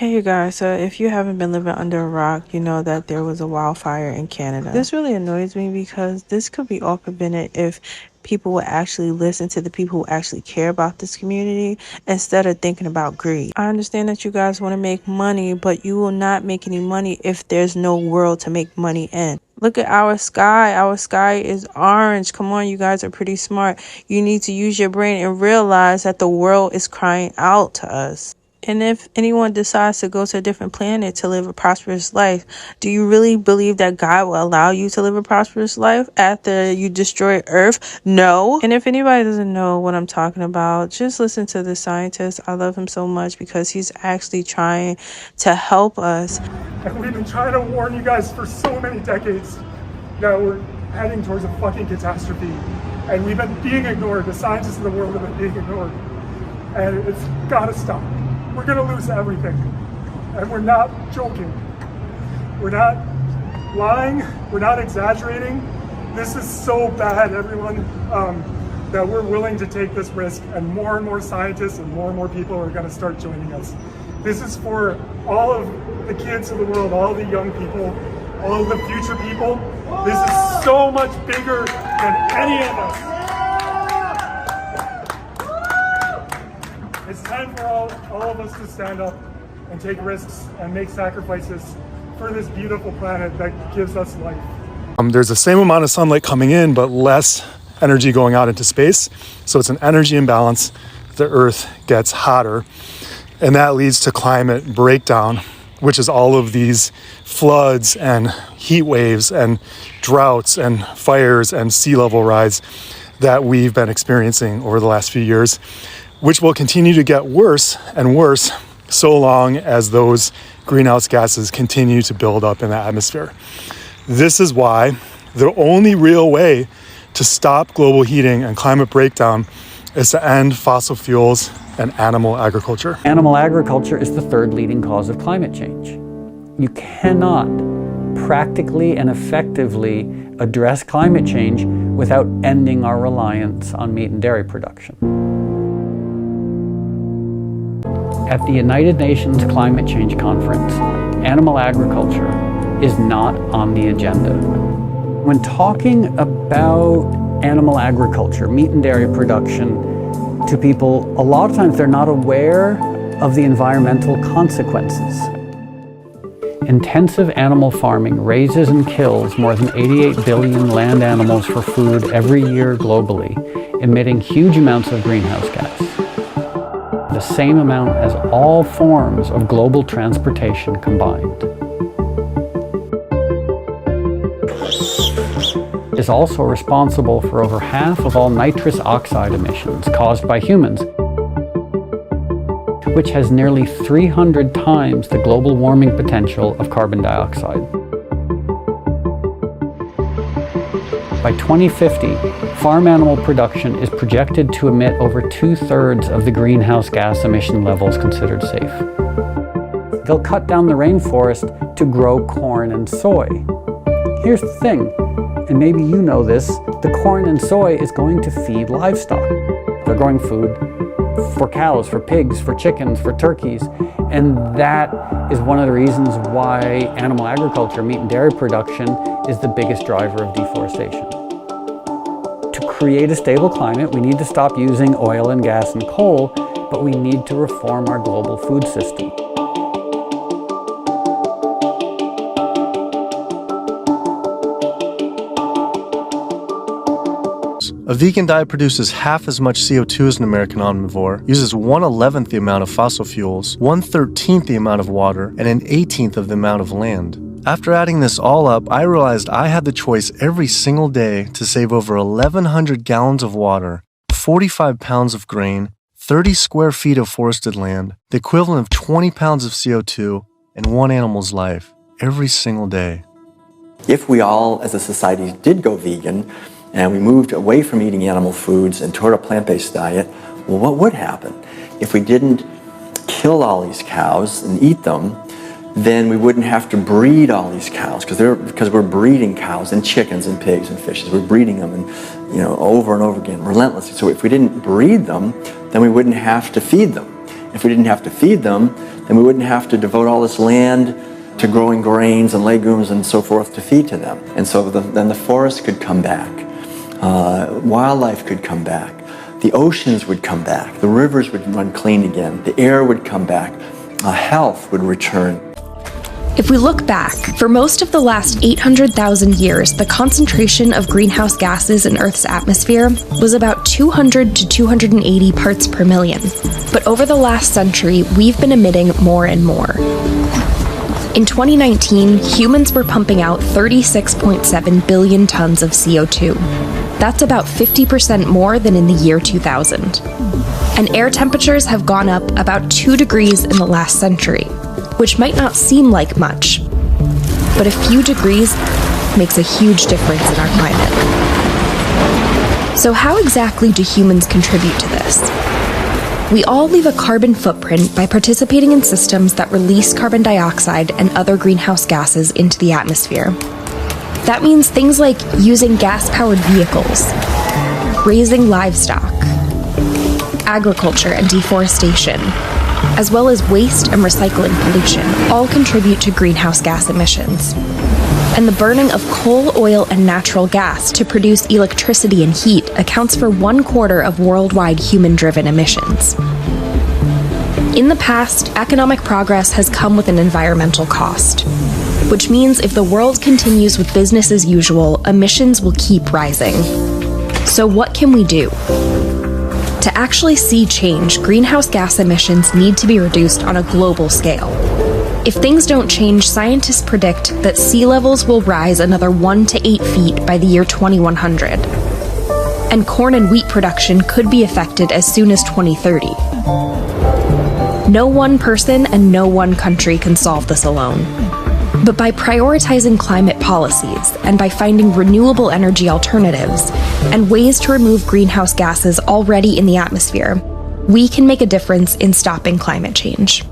Hey you guys, so if you haven't been living under a rock, you know that there was a wildfire in Canada. This really annoys me because this could be all prevented if people would actually listen to the people who actually care about this community instead of thinking about greed. I understand that you guys want to make money, but you will not make any money if there's no world to make money in. Look at our sky. Our sky is orange. Come on, you guys are pretty smart. You need to use your brain and realize that the world is crying out to us. And if anyone decides to go to a different planet to live a prosperous life, do you really believe that God will allow you to live a prosperous life after you destroy Earth? No. And if anybody doesn't know what I'm talking about, just listen to the scientist. I love him so much because he's actually trying to help us. And we've been trying to warn you guys for so many decades that we're heading towards a fucking catastrophe. And we've been being ignored. The scientists in the world have been being ignored. And it's gotta stop. We're gonna lose everything. And we're not joking. We're not lying. We're not exaggerating. This is so bad, everyone, that we're willing to take this risk, and more scientists and more people are gonna start joining us. This is for all of the kids of the world, all the young people, all of the future people. This is so much bigger than any of us. It's time for all of us to stand up and take risks and make sacrifices for this beautiful planet that gives us life. There's the same amount of sunlight coming in, but less energy going out into space. So it's an energy imbalance. The Earth gets hotter, and that leads to climate breakdown, which is all of these floods and heat waves and droughts and fires and sea level rise that we've been experiencing over the last few years, which will continue to get worse and worse so long as those greenhouse gases continue to build up in the atmosphere. This is why the only real way to stop global heating and climate breakdown is to end fossil fuels and animal agriculture. Animal agriculture is the third leading cause of climate change. You cannot practically and effectively address climate change without ending our reliance on meat and dairy production. At the United Nations Climate Change Conference, animal agriculture is not on the agenda. When talking about animal agriculture, meat and dairy production, to people, a lot of times they're not aware of the environmental consequences. Intensive animal farming raises and kills more than 88 billion land animals for food every year globally, emitting huge amounts of greenhouse gas. The same amount as all forms of global transportation combined. Is also responsible for over half of all nitrous oxide emissions caused by humans, which has nearly 300 times the global warming potential of carbon dioxide. By 2050, farm animal production is projected to emit over 2/3 of the greenhouse gas emission levels considered safe. They'll cut down the rainforest to grow corn and soy. Here's the thing, and maybe you know this, the corn and soy is going to feed livestock. They're growing food for cows, for pigs, for chickens, for turkeys, and that is one of the reasons why animal agriculture, meat and dairy production, is the biggest driver of deforestation. To create a stable climate, we need to stop using oil and gas and coal, but we need to reform our global food system. A vegan diet produces half as much CO2 as an American omnivore, uses 1/11th the amount of fossil fuels, 1/13th the amount of water, and 1/18th of the amount of land. After adding this all up, I realized I had the choice every single day to save over 1,100 gallons of water, 45 pounds of grain, 30 square feet of forested land, the equivalent of 20 pounds of CO2, and one animal's life, every single day. If we all, as a society, did go vegan, and we moved away from eating animal foods and toward a plant-based diet, well, what would happen? If we didn't kill all these cows and eat them, then we wouldn't have to breed all these cows because we're breeding cows and chickens and pigs and fishes. We're breeding them and over and over again relentlessly. So if we didn't breed them, then we wouldn't have to feed them. If we didn't have to feed them, then we wouldn't have to devote all this land to growing grains and legumes and so forth to feed to them. And so then the forests could come back, wildlife could come back, the oceans would come back, the rivers would run clean again, the air would come back, health would return. If we look back, for most of the last 800,000 years, the concentration of greenhouse gases in Earth's atmosphere was about 200 to 280 parts per million. But over the last century, we've been emitting more and more. In 2019, humans were pumping out 36.7 billion tons of CO2. That's about 50% more than in the year 2000. And air temperatures have gone up about 2 degrees in the last century, which might not seem like much, but a few degrees makes a huge difference in our climate. So how exactly do humans contribute to this? We all leave a carbon footprint by participating in systems that release carbon dioxide and other greenhouse gases into the atmosphere. That means things like using gas-powered vehicles, raising livestock, agriculture and deforestation, as well as waste and recycling pollution, all contribute to greenhouse gas emissions. And the burning of coal, oil, and natural gas to produce electricity and heat accounts for 1/4 of worldwide human-driven emissions. In the past, economic progress has come with an environmental cost, which means if the world continues with business as usual, emissions will keep rising. So what can we do? To actually see change, greenhouse gas emissions need to be reduced on a global scale. If things don't change, scientists predict that sea levels will rise another 1 to 8 feet by the year 2100. And corn and wheat production could be affected as soon as 2030. No one person and no one country can solve this alone. But by prioritizing climate policies and by finding renewable energy alternatives and ways to remove greenhouse gases already in the atmosphere, we can make a difference in stopping climate change.